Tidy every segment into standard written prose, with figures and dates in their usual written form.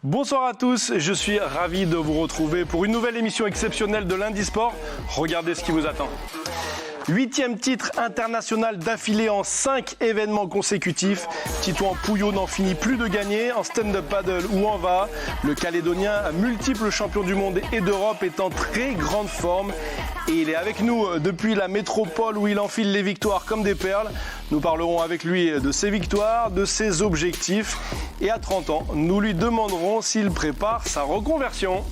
Bonsoir à tous, je suis ravi de vous retrouver pour une nouvelle émission exceptionnelle de Lundi Sport. Regardez ce qui vous attend. 8e titre international d'affilée en 5 événements consécutifs. Titouan Pouillot n'en finit plus de gagner. En stand-up paddle ou en va, le Calédonien, multiple champion du monde et d'Europe, est en très grande forme. Et il est avec nous depuis la métropole où il enfile les victoires comme des perles. Nous parlerons avec lui de ses victoires, de ses objectifs. Et à 30 ans, nous lui demanderons s'il prépare sa reconversion.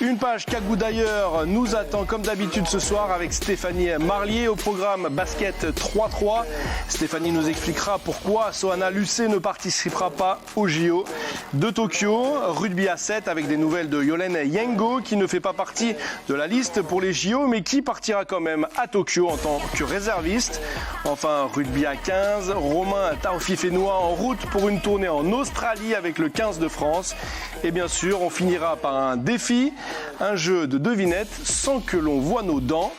Une page Cagou d'ailleurs nous attend comme d'habitude ce soir avec Stéphanie Marlier au programme basket 3-3. Stéphanie nous expliquera pourquoi Sohana Lucé ne participera pas au JO de Tokyo. Rugby à 7 avec des nouvelles de Yolène Yengo qui ne fait pas partie de la liste pour les JO mais qui partira quand même à Tokyo en tant que réserviste. Enfin rugby à 15, Romain Taofi-Fénois en route pour une tournée en Australie avec le 15 de France. Et bien sûr on finira par un défi. Un jeu de devinettes sans que l'on voit nos dents.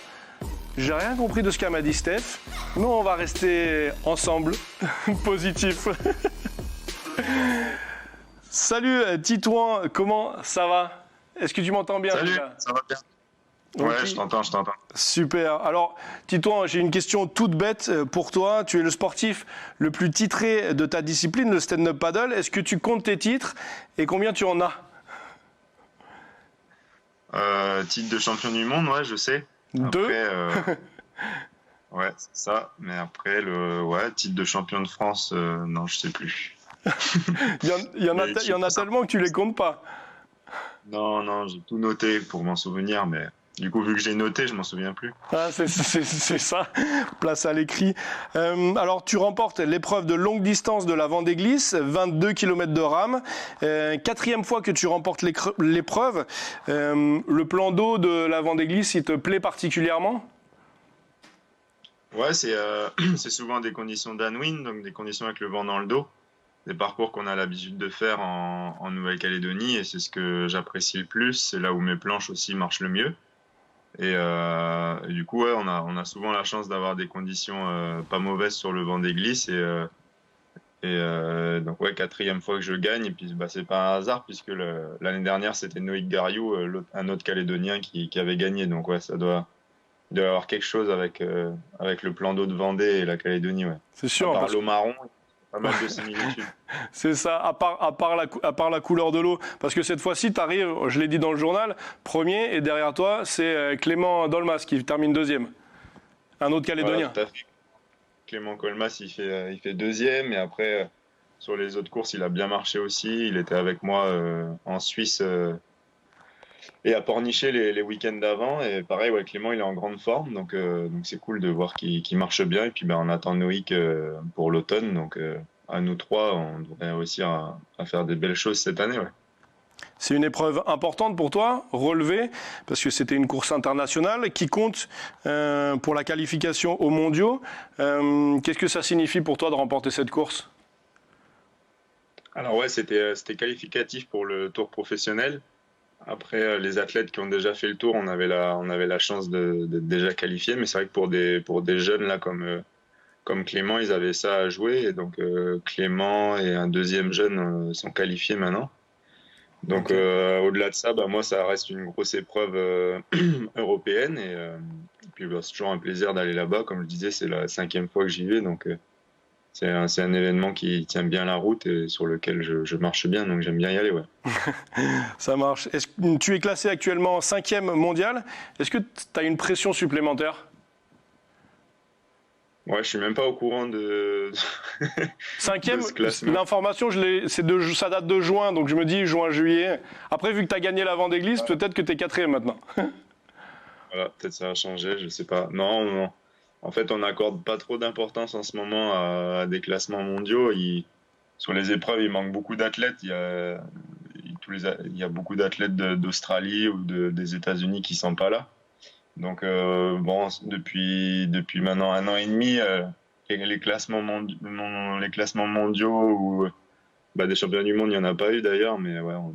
J'ai rien compris de ce qu'a m'a dit Steph, mais on va rester ensemble, positif. Salut Titouan, comment ça va? Est-ce que tu m'entends bien? Salut, ça va bien. Ouais, je t'entends. Super. Alors, Titouan, j'ai une question toute bête pour toi. Tu es le sportif le plus titré de ta discipline, le stand-up paddle. Est-ce que tu comptes tes titres et combien tu en as? Titre de champion du monde, ouais, je sais. Deux. Après, ouais, c'est ça. Mais après, titre de champion de France, non, je sais plus. Il y en a tellement que tu les comptes pas. Non, j'ai tout noté pour m'en souvenir, mais du coup, vu que j'ai noté, je m'en souviens plus. Ah, c'est ça, place à l'écrit. Alors, tu remportes l'épreuve de longue distance de la Vendée Glisse, 22 km de rame. 4e fois que tu remportes l'épreuve. Le plan d'eau de la Vendée Glisse, il te plaît particulièrement? Ouais, c'est souvent des conditions downwind, donc des conditions avec le vent dans le dos. Des parcours qu'on a l'habitude de faire en Nouvelle-Calédonie, et c'est ce que j'apprécie le plus. C'est là où mes planches aussi marchent le mieux. Et du coup, ouais, on a souvent la chance d'avoir des conditions pas mauvaises sur le vent des glisses. Donc, ouais, 4e fois que je gagne. Et puis, c'est pas un hasard, puisque l'année dernière, c'était Noïc Gariou, un autre Calédonien qui avait gagné. Donc, ouais, il doit y avoir quelque chose avec le plan d'eau de Vendée et la Calédonie, ouais. C'est sûr. À part l'eau marron, pas mal de similitudes. C'est ça, à part la couleur de l'eau. Parce que cette fois-ci, tu arrives, je l'ai dit dans le journal, premier, et derrière toi, c'est Clément Dolmas qui termine 2e. Un autre Calédonien. Voilà, tout à fait. Clément Colmas, il fait 2e, et après, sur les autres courses, il a bien marché aussi. Il était avec moi en Suisse et à Pornichet les week-ends d'avant. Et pareil, ouais, Clément, il est en grande forme, donc c'est cool de voir qu'il marche bien. Et puis, on attend Noïc pour l'automne, donc à nous trois, on devrait réussir à faire des belles choses cette année, ouais. C'est une épreuve importante pour toi, relevé, parce que c'était une course internationale qui compte pour la qualification aux mondiaux. Qu'est-ce que ça signifie pour toi de remporter cette course? Alors ouais, c'était qualificatif pour le tour professionnel. Après, les athlètes qui ont déjà fait le tour, on avait la chance d'être déjà qualifiés, mais c'est vrai que pour des jeunes là comme Clément, ils avaient ça à jouer, et donc Clément et un deuxième jeune sont qualifiés maintenant. Donc au-delà de ça, moi ça reste une grosse épreuve européenne, et puis c'est toujours un plaisir d'aller là-bas. Comme je disais, c'est la 5e fois que j'y vais, donc c'est un événement qui tient bien la route et sur lequel je marche bien, donc j'aime bien y aller, ouais. Ça marche. Tu es classé actuellement 5e mondial. Est-ce que tu as une pression supplémentaire? Ouais, je suis même pas au courant de 5e, l'information, ça date de juin, donc je me dis juin-juillet. Après, vu que tu as gagné la Vendée Glisse, peut-être que tu es 4e maintenant. Voilà, peut-être ça a changé, je sais pas. Non. En fait, on n'accorde pas trop d'importance en ce moment à des classements mondiaux. Sur les épreuves, il manque beaucoup d'athlètes. Il y a beaucoup d'athlètes d'Australie ou des États-Unis qui sont pas là. Donc bon, depuis maintenant 1 an et demi, les classements mondiaux ou des championnats du monde, il n'y en a pas eu d'ailleurs, mais ouais, on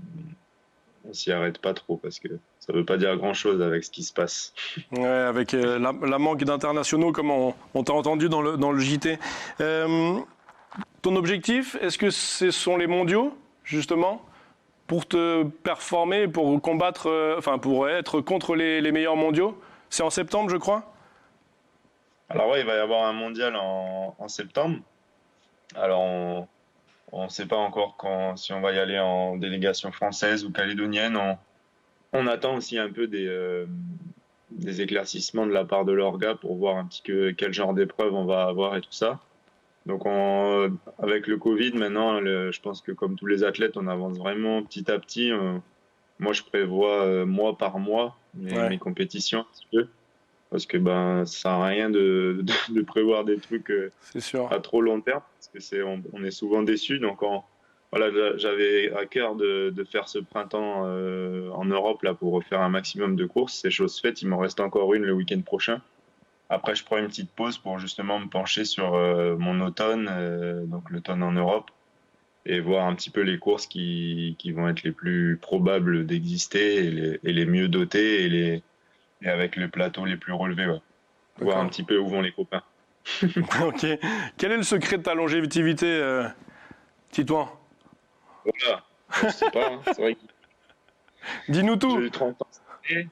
s'y arrête pas trop parce que ça veut pas dire grand-chose avec ce qui se passe. Ouais, avec la manque d'internationaux, comme on t'a entendu dans le JT. Ton objectif, est-ce que ce sont les mondiaux, justement, pour te performer, pour combattre, pour être contre les meilleurs mondiaux? C'est en septembre, je crois. Alors ouais, il va y avoir un mondial en septembre. Alors on ne sait pas encore si on va y aller en délégation française ou calédonienne. On attend aussi un peu des éclaircissements de la part de l'orga pour voir un petit peu quel genre d'épreuve on va avoir et tout ça. Donc avec le Covid maintenant, je pense que comme tous les athlètes, on avance vraiment petit à petit. Moi, je prévois mois par mois mes compétitions, un petit peu, parce que ça sert à rien de prévoir des trucs C'est sûr. à trop long terme, parce que on est souvent déçus. Donc voilà, j'avais à cœur de faire ce printemps en Europe là pour refaire un maximum de courses. C'est chose faite. Il m'en reste encore une le week-end prochain. Après, je prends une petite pause pour justement me pencher sur mon automne, donc l'automne en Europe, et voir un petit peu les courses qui vont être les plus probables d'exister et les mieux dotées et avec les plateaux les plus relevés. Ouais. Voir un petit peu où vont les copains. Ok. Quel est le secret de ta longévité, Titouan? Voilà. Je sais pas, hein. C'est vrai que Dis-nous tout. j'ai eu 30 ans cette année.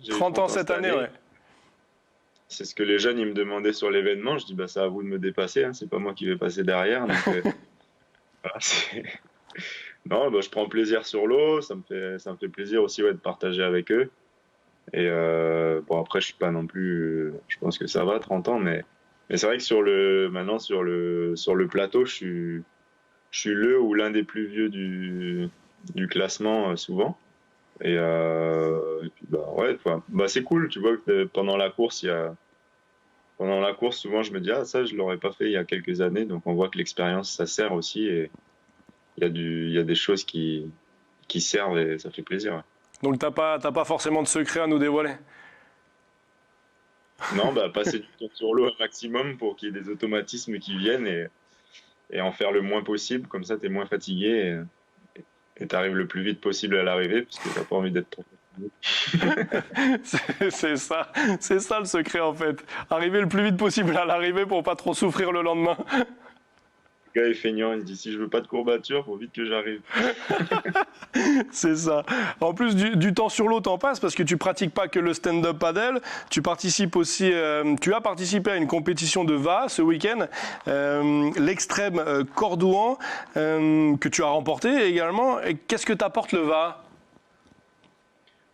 30 ans cette année, ouais. C'est ce que les jeunes ils me demandaient sur l'événement. Je dis c'est à vous de me dépasser, hein. C'est pas moi qui vais passer derrière. Donc, voilà, non, je prends plaisir sur l'eau. Ça me fait plaisir aussi de partager avec eux. Et après je suis pas non plus. Je pense que ça va 30 ans, mais c'est vrai que maintenant sur le plateau, je suis le ou l'un des plus vieux du classement souvent. Et puis c'est cool, tu vois que pendant la course souvent je me dis ça je l'aurais pas fait il y a quelques années, donc on voit que l'expérience ça sert aussi et il y a des choses qui servent et ça fait plaisir. Ouais. Donc t'as pas forcément de secret à nous dévoiler? Non, passer du temps sur l'eau un maximum pour qu'il y ait des automatismes qui viennent et en faire le moins possible, comme ça t'es moins fatigué et t'arrives le plus vite possible à l'arrivée parce que t'as pas envie d'être trop fatigué. C'est ça le secret en fait. Arriver le plus vite possible à l'arrivée pour pas trop souffrir le lendemain. Le gars est feignant, il se dit si je veux pas de courbature, faut vite que j'arrive. C'est ça. En plus du temps sur l'eau, t'en passes parce que tu pratiques pas que le stand-up paddle. Tu participes aussi. Tu as participé à une compétition de VA ce week-end, l'extrême Cordouan, que tu as remporté également. Et qu'est-ce que t'apporte le VA?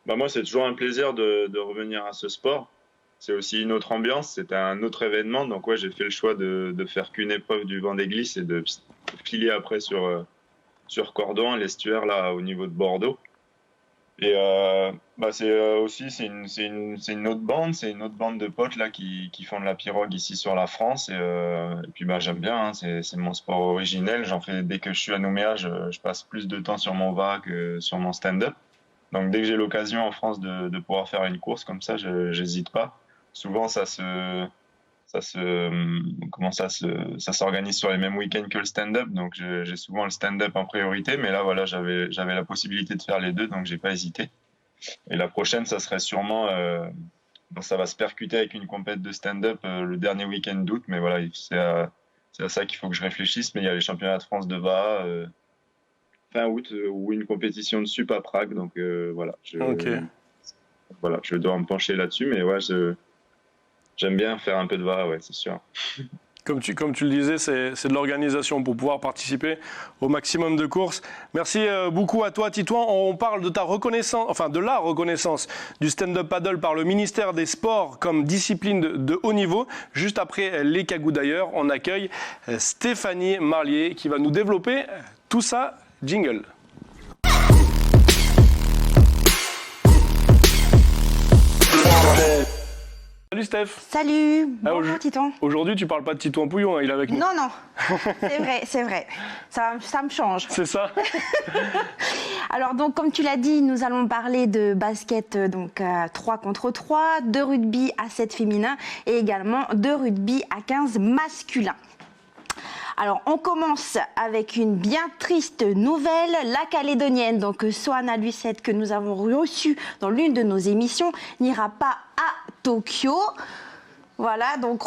Moi, c'est toujours un plaisir de revenir à ce sport. C'est aussi une autre ambiance, c'était un autre événement. Donc ouais, j'ai fait le choix de faire qu'une épreuve du Vendée Glisse et de filer après sur Cordouan, l'estuaire là au niveau de Bordeaux. Et c'est une autre bande, c'est une autre bande de potes là qui font de la pirogue ici sur la France. Et puis j'aime bien, hein, c'est mon sport originel. J'en fais dès que je suis à Nouméa, je passe plus de temps sur mon VA que sur mon stand-up. Donc dès que j'ai l'occasion en France de pouvoir faire une course comme ça, j'hésite pas. Souvent ça s'organise sur les mêmes week-ends que le stand-up, donc j'ai souvent le stand-up en priorité, mais là voilà, j'avais la possibilité de faire les deux, donc j'ai pas hésité. Et la prochaine, ça serait sûrement ça va se percuter avec une compète de stand-up le dernier week-end d'août, mais voilà, c'est à ça qu'il faut que je réfléchisse. Mais il y a les championnats de France de VA fin août ou une compétition de sup à Prague, donc voilà, je dois me pencher là-dessus, mais ouais, j'aime bien faire un peu de VA, ouais, c'est sûr. Comme tu le disais, c'est de l'organisation pour pouvoir participer au maximum de courses. Merci beaucoup à toi, Titouan. On parle de ta reconnaissance, de la reconnaissance du stand-up paddle par le ministère des Sports comme discipline de haut niveau. Juste après les cagous d'ailleurs, on accueille Stéphanie Marlier qui va nous développer tout ça. Jingle. Salut Steph. Salut, bonjour Titouan. Aujourd'hui, tu parles pas de Titouan Pouillon, hein, il est avec nous. Non, non, c'est vrai, ça me change. C'est ça. Alors donc, comme tu l'as dit, nous allons parler de basket 3 contre 3, de rugby à 7 féminin et également de rugby à 15 masculin. Alors, on commence avec une bien triste nouvelle. La Calédonienne, donc Soana Lucette, que nous avons reçue dans l'une de nos émissions, n'ira pas à Tokyo. Voilà, donc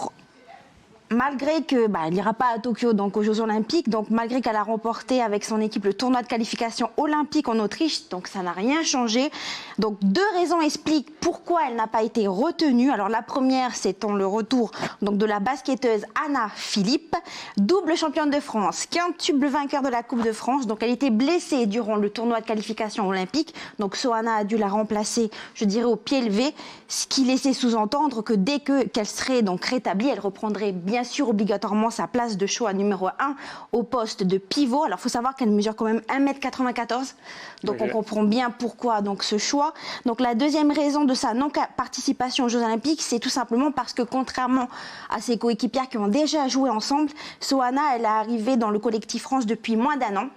malgré que elle n'ira pas à Tokyo, donc aux Jeux Olympiques, donc malgré qu'elle a remporté avec son équipe le tournoi de qualification olympique en Autriche, donc ça n'a rien changé. Donc 2 raisons expliquent pourquoi elle n'a pas été retenue. Alors la première, c'est le retour donc de la basketteuse Anna Philippe, double championne de France, quintuple vainqueur de la Coupe de France. Donc elle était blessée durant le tournoi de qualification olympique. Donc Soana a dû la remplacer, je dirais, au pied levé, ce qui laissait sous-entendre que dès qu'elle serait donc rétablie, elle reprendrait bien sûr obligatoirement sa place de choix numéro 1 au poste de pivot. Alors il faut savoir qu'elle mesure quand même 1m94, donc on comprend bien pourquoi donc ce choix. Donc la deuxième raison de sa non-participation aux Jeux Olympiques, c'est tout simplement parce que contrairement à ses coéquipières qui ont déjà joué ensemble, Soana, elle est arrivée dans le collectif France depuis moins d'1 an.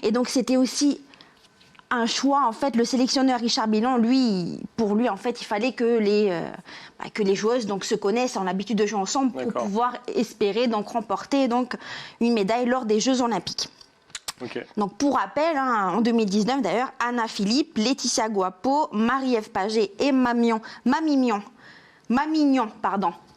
Et donc c'était aussi un choix, en fait, le sélectionneur Richard Bilan, pour lui, en fait, il fallait que les joueuses donc se connaissent, ont l'habitude de jouer ensemble pour pouvoir espérer donc remporter donc une médaille lors des Jeux Olympiques. Donc pour rappel, en 2019 d'ailleurs, Anna Philippe, Laetitia Guapo, Marie-Ève Paget et Mamignon,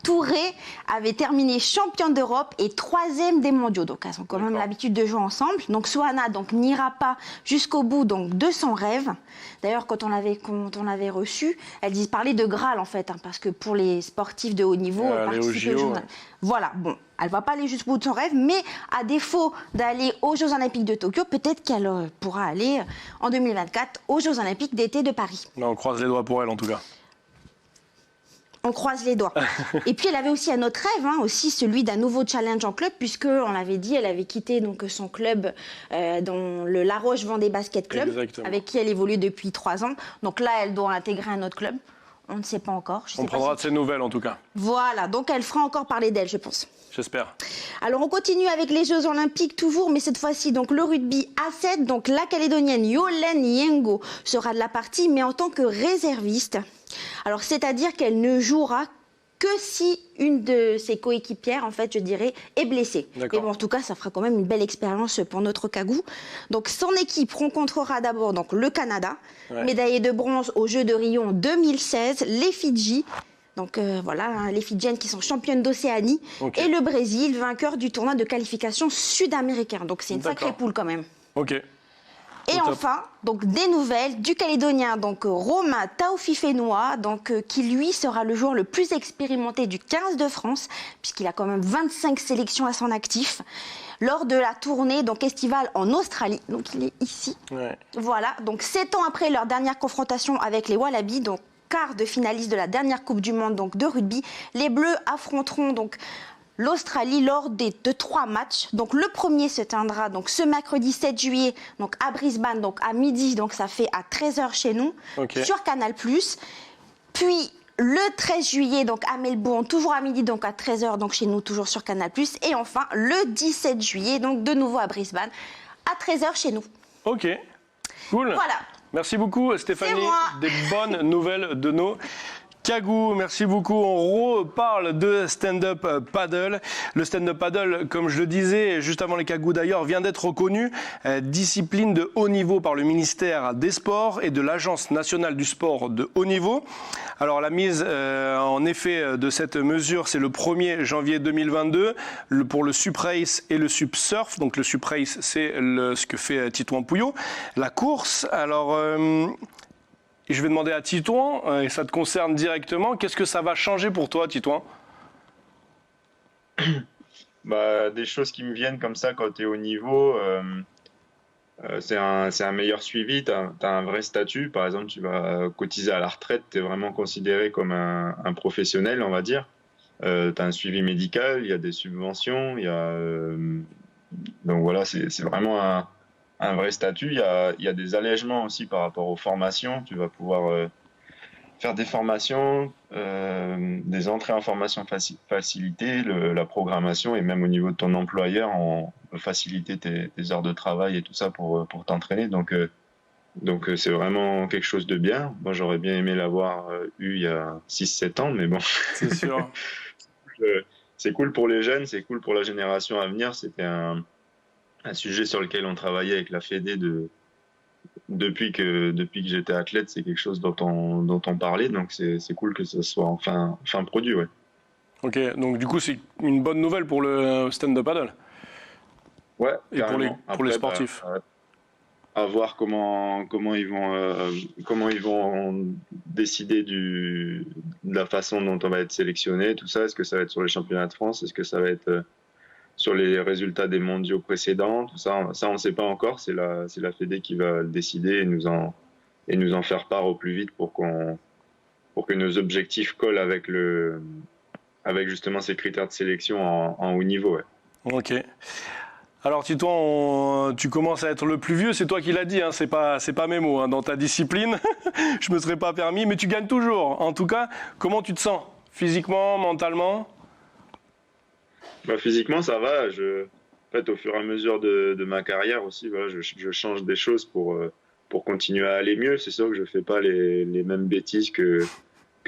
Touré avaient terminé championne d'Europe et 3e des mondiaux. Donc elles ont quand même l'habitude de jouer ensemble. Donc Soana n'ira pas jusqu'au bout donc de son rêve. D'ailleurs, quand on l'avait reçue, elle parlait de Graal en fait, parce que pour les sportifs de haut niveau, participer aux Jeux Olympiques. Voilà, bon, elle va pas aller jusqu'au bout de son rêve, mais à défaut d'aller aux Jeux Olympiques de Tokyo, peut-être qu'elle pourra aller en 2024 aux Jeux Olympiques d'été de Paris. On croise les doigts pour elle en tout cas. On croise les doigts. Et puis elle avait aussi un autre rêve, aussi celui d'un nouveau challenge en club, puisque on l'avait dit, elle avait quitté donc son club dans le La Roche Vendée Basket Club, avec qui elle évolue depuis 3 ans. Donc là, elle doit intégrer un autre club. On ne sait pas encore. On prendra de ses nouvelles en tout cas. Voilà, donc elle fera encore parler d'elle, je pense. J'espère. Alors on continue avec les Jeux Olympiques toujours, mais cette fois-ci donc le rugby à 7. Donc la Calédonienne Yolène Yengo sera de la partie, mais en tant que réserviste. Alors c'est-à-dire qu'elle ne jouera que si une de ses coéquipières, en fait, je dirais, est blessée. Et bon, en tout cas, ça fera quand même une belle expérience pour notre Kagou. Donc son équipe rencontrera d'abord donc le Canada, médaillé de bronze aux Jeux de Rio en 2016, les Fidji. Donc voilà, les Fidjiennes qui sont championnes d'Océanie, et le Brésil, vainqueur du tournoi de qualification sud-américain. Donc c'est une sacrée poule quand même. Et enfin, donc des nouvelles du Calédonien, donc Romain Taofifénois, donc qui lui sera le joueur le plus expérimenté du 15 de France, puisqu'il a quand même 25 sélections à son actif, lors de la tournée donc estivale en Australie. Donc il est ici. Voilà, donc 7 ans après leur dernière confrontation avec les Wallabies, donc quart de finaliste de la dernière Coupe du Monde donc de rugby, les Bleus affronteront donc l'Australie lors de 3 matchs. Donc le premier se tiendra donc ce mercredi 7 juillet donc à Brisbane, donc à midi, donc ça fait à 13h chez nous, sur Canal+. Puis le 13 juillet donc à Melbourne, toujours à midi, donc à 13h donc chez nous, toujours sur Canal+. Et enfin le 17 juillet donc de nouveau à Brisbane à 13h chez nous. Ok, cool. Voilà. Merci beaucoup Stéphanie, des bonnes nouvelles de nos Kagou, merci beaucoup. On reparle de stand-up paddle. Le stand-up paddle, comme je le disais juste avant les Kagou d'ailleurs, vient d'être reconnu discipline de haut niveau par le ministère des Sports et de l'Agence nationale du sport de haut niveau. Alors la mise en effet de cette mesure, c'est le 1er janvier 2022 pour le suprace et le subsurf. Donc le suprace, c'est ce que fait Titouan Pouillot, la course. Alors je vais demander à Titouan, et ça te concerne directement, qu'est-ce que ça va changer pour toi, Titouan ? Des choses qui me viennent comme ça quand tu es au niveau, c'est un meilleur suivi, tu as un vrai statut. Par exemple, tu vas cotiser à la retraite, tu es vraiment considéré comme un professionnel, on va dire. Tu as un suivi médical, il y a des subventions, donc voilà, c'est vraiment un vrai statut. Il y a des allègements aussi par rapport aux formations. Tu vas pouvoir faire des formations des entrées en formation facilitées, la programmation et même au niveau de ton employeur, on faciliter tes heures de travail et tout ça pour t'entraîner. Donc c'est vraiment quelque chose de bien. Moi, j'aurais bien aimé l'avoir eu il y a 6-7 ans, mais bon. C'est sûr. C'est cool pour les jeunes, c'est cool pour la génération à venir. C'était un sujet sur lequel on travaillait avec la Fédé depuis que j'étais athlète. C'est quelque chose dont on parlait, donc c'est cool que ça soit enfin produit, ouais. Ok, donc du coup c'est une bonne nouvelle pour le stand-up paddle. Ouais, et pour les sportifs. À voir comment ils vont décider de la façon dont on va être sélectionné, tout ça. Est-ce que ça va être sur les championnats de France? Est-ce que ça va être sur les résultats des mondiaux précédents? Tout ça, on ne sait pas encore. C'est la Fédé qui va le décider et nous en faire part au plus vite pour que nos objectifs collent avec justement ces critères de sélection en haut niveau. Ouais. Ok. Alors Titouan, tu commences à être le plus vieux, c'est toi qui l'as dit, hein, c'est pas mes mots, hein, dans ta discipline, je me serais pas permis, mais tu gagnes toujours. En tout cas, comment tu te sens? Physiquement, mentalement? Physiquement, ça va. En fait, au fur et à mesure de ma carrière aussi, voilà, je change des choses pour continuer à aller mieux. C'est sûr que je fais pas les mêmes bêtises que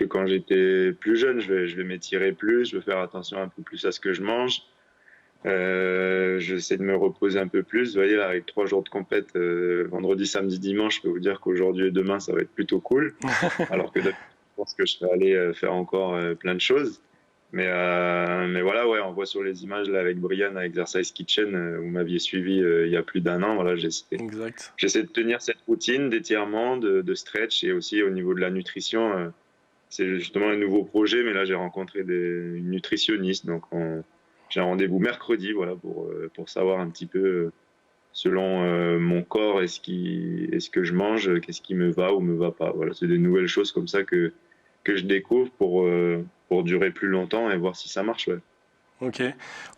quand j'étais plus jeune. Je vais m'étirer plus, je vais faire attention un peu plus à ce que je mange. J'essaie de me reposer un peu plus. Vous voyez, là, avec 3 jours de compète, vendredi, samedi, dimanche, je peux vous dire qu'aujourd'hui et demain, ça va être plutôt cool. Alors que je pense que je serais allé faire encore plein de choses. Mais voilà, ouais, on voit sur les images là avec Brian à Exercise Kitchen, vous m'aviez suivi il y a plus d'1 an. Voilà, j'essaie de tenir cette routine d'étirement, de stretch et aussi au niveau de la nutrition. C'est justement un nouveau projet, mais là, j'ai rencontré une nutritionniste, donc j'ai un rendez-vous mercredi, voilà, pour savoir un petit peu, selon mon corps, est-ce que je mange, qu'est-ce qui me va ou me va pas. Voilà, c'est des nouvelles choses comme ça que je découvre pour durer plus longtemps et voir si ça marche. Ouais. Ok.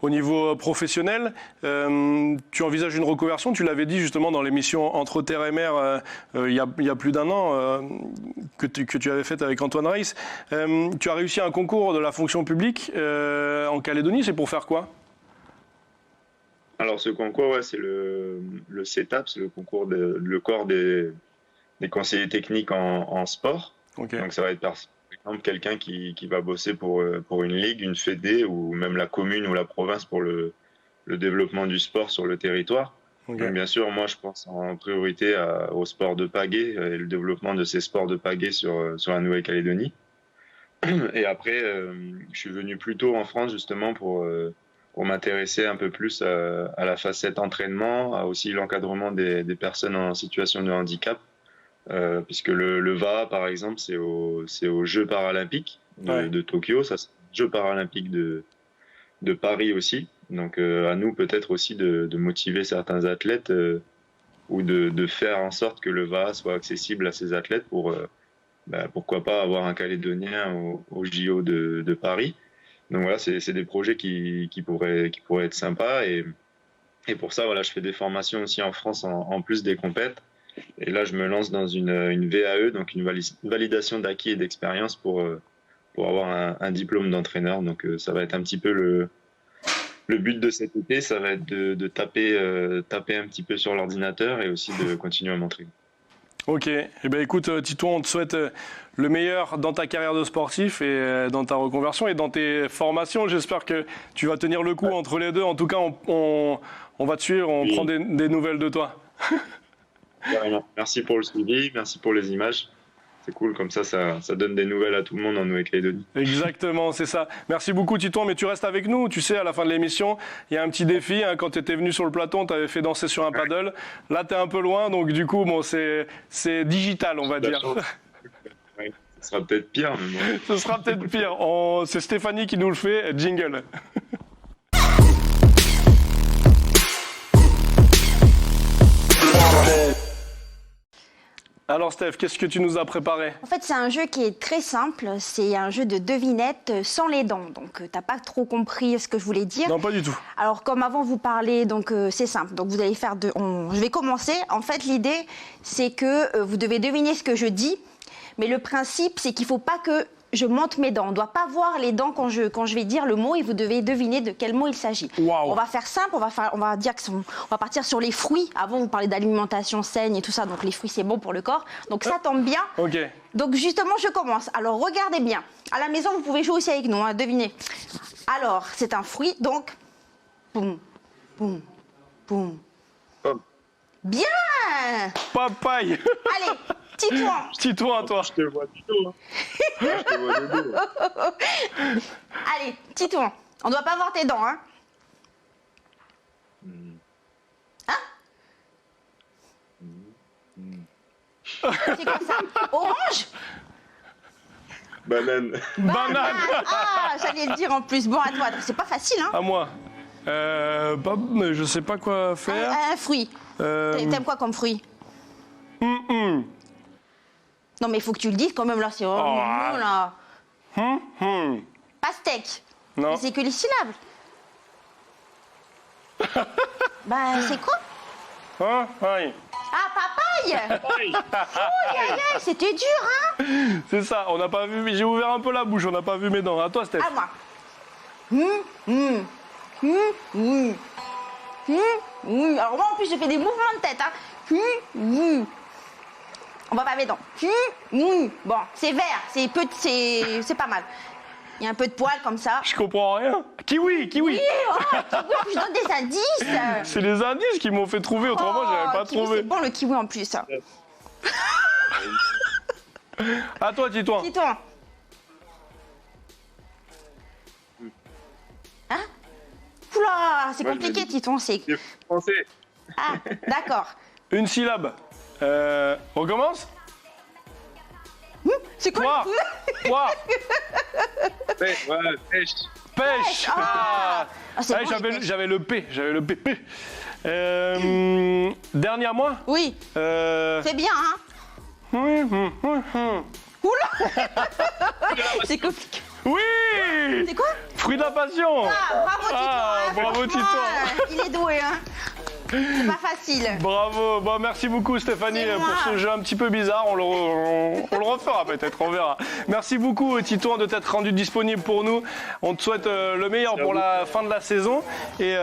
Au niveau professionnel, tu envisages une reconversion. Tu l'avais dit justement dans l'émission Entre Terre et Mer il y a plus d'1 an que tu avais faite avec Antoine Reiss. Tu as réussi un concours de la fonction publique en Calédonie. C'est pour faire quoi? Alors ce concours, ouais, c'est le CETAP, c'est le concours le corps des conseillers techniques en sport. Okay. Donc ça va être par exemple quelqu'un qui va bosser pour une ligue, une fédé ou même la commune ou la province pour le développement du sport sur le territoire. Okay. Donc bien sûr, moi je pense en priorité au sport de pagaie et le développement de ces sports de pagaie sur la Nouvelle-Calédonie. Et après, je suis venu plus tôt en France justement pour m'intéresser un peu plus à la facette entraînement, à aussi l'encadrement des personnes en situation de handicap. Puisque le VA, par exemple, c'est aux Jeux paralympiques de Tokyo, ça c'est aux Jeux paralympiques de Paris aussi. Donc à nous peut-être aussi de motiver certains athlètes ou de faire en sorte que le VA soit accessible à ces athlètes pour pourquoi pas avoir un Calédonien au JO de Paris. Donc voilà, c'est des projets qui pourraient être sympas et pour ça voilà, je fais des formations aussi en France en plus des compètes. Et là, je me lance dans une VAE, donc une validation d'acquis et d'expérience pour avoir un diplôme d'entraîneur. Donc, ça va être un petit peu le but de cet été, ça va être de taper un petit peu sur l'ordinateur et aussi de continuer à m'entraîner. Ok. Eh bien, écoute, Titouan, on te souhaite le meilleur dans ta carrière de sportif et dans ta reconversion et dans tes formations. J'espère que tu vas tenir le coup entre les deux. En tout cas, on va te suivre, on prend des nouvelles de toi. Merci pour le suivi, merci pour les images. C'est cool, comme ça donne des nouvelles à tout le monde en Nouvelle-Calédonie. Exactement, c'est ça. Merci beaucoup Titouan, mais tu restes avec nous. Tu sais, à la fin de l'émission, il y a un petit défi. Hein, quand tu étais venu sur le plateau, on t'avait fait danser sur un paddle. Là, tu es un peu loin, donc du coup, bon, c'est digital, on va dire. Ouais, ce sera peut-être pire. Mais bon. Ce sera peut-être pire. C'est Stéphanie qui nous le fait. Jingle. Alors Steph, qu'est-ce que tu nous as préparé? En fait, c'est un jeu qui est très simple. C'est un jeu de devinettes sans les dents. Donc, t'as pas trop compris ce que je voulais dire. Non, pas du tout. Alors, comme avant, vous parlez, donc c'est simple. Donc, vous allez faire je vais commencer. En fait, l'idée, c'est que vous devez deviner ce que je dis. Mais le principe, c'est qu'il faut pas que je monte mes dents. On ne doit pas voir les dents quand je vais dire le mot et vous devez deviner de quel mot il s'agit. Waouh. On va faire simple, on va dire on va partir sur les fruits. Avant, vous parlez d'alimentation saine et tout ça, donc les fruits, c'est bon pour le corps. Donc ça tombe bien. Ok. Donc justement, je commence. Alors regardez bien. À la maison, vous pouvez jouer aussi avec nous, hein, devinez. Alors, c'est un fruit, donc... Boum, boum, boum. Pomme. Bien. Papaye. Allez, Titouan. Titouan, toi. Je te vois du dos. Hein. Je te vois du dos. Allez, Titouan. On ne doit pas voir tes dents, hein. C'est quoi ça? Orange? Banane. Banane. Ah, j'allais le dire en plus. Bon, à toi. C'est pas facile, hein. À moi. Mais je sais pas quoi faire. Un fruit. T'aimes quoi comme fruit? Hum. Non, mais il faut que tu le dises quand même, là. C'est ah. là. Hum. Pastèque. Non. Mais c'est que les syllabes. Bah, c'est quoi? Hein? Aïe. Ah, papaye. Aïe, aïe, aïe, c'était dur, hein. C'est ça, on n'a pas vu, mais j'ai ouvert un peu la bouche, on n'a pas vu mes dents. À toi, Steph. À moi. Alors moi, en plus, j'ai fait des mouvements de tête, hein. On va pas mes dents. Bon, c'est vert, c'est pas mal. Il y a un peu de poils comme ça. Je comprends rien. Kiwi. Oui, oh, kiwi, en plus, je donne des indices. C'est les indices qui m'ont fait trouver, autrement, j'avais pas kiwi, trouvé. C'est bon le kiwi en plus. À toi, Titouan. Titouan. Hein? Oula, c'est Moi, compliqué, je me dis- Titouan, c'est... C'est français. Ah, d'accord. Une syllabe. On commence? C'est quoi? Poire. Pêche. Voilà, pêche. Pêche. Ah. Ah, c'est Ouais, bon, les pêches. j'avais le P. Dernier à moi. Oui, c'est bien, hein? Oula. C'est compliqué. Oui. C'est quoi? Fruit de la passion. Ah, bravo, Titouan. Ah, hein, bravo, franchement, Titouan. Il est doué, hein? C'est pas facile. Bravo, bon, merci beaucoup Stéphanie C'est moi. pour ce jeu un petit peu bizarre, on le refera peut-être, on verra. Merci beaucoup Titouan de t'être rendu disponible pour nous, on te souhaite le meilleur pour la fin de la saison et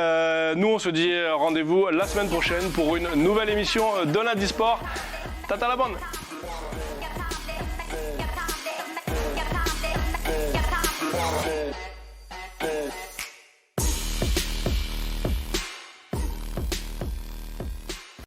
nous on se dit rendez-vous la semaine prochaine pour une nouvelle émission de Lundi Sport. Tata la bande.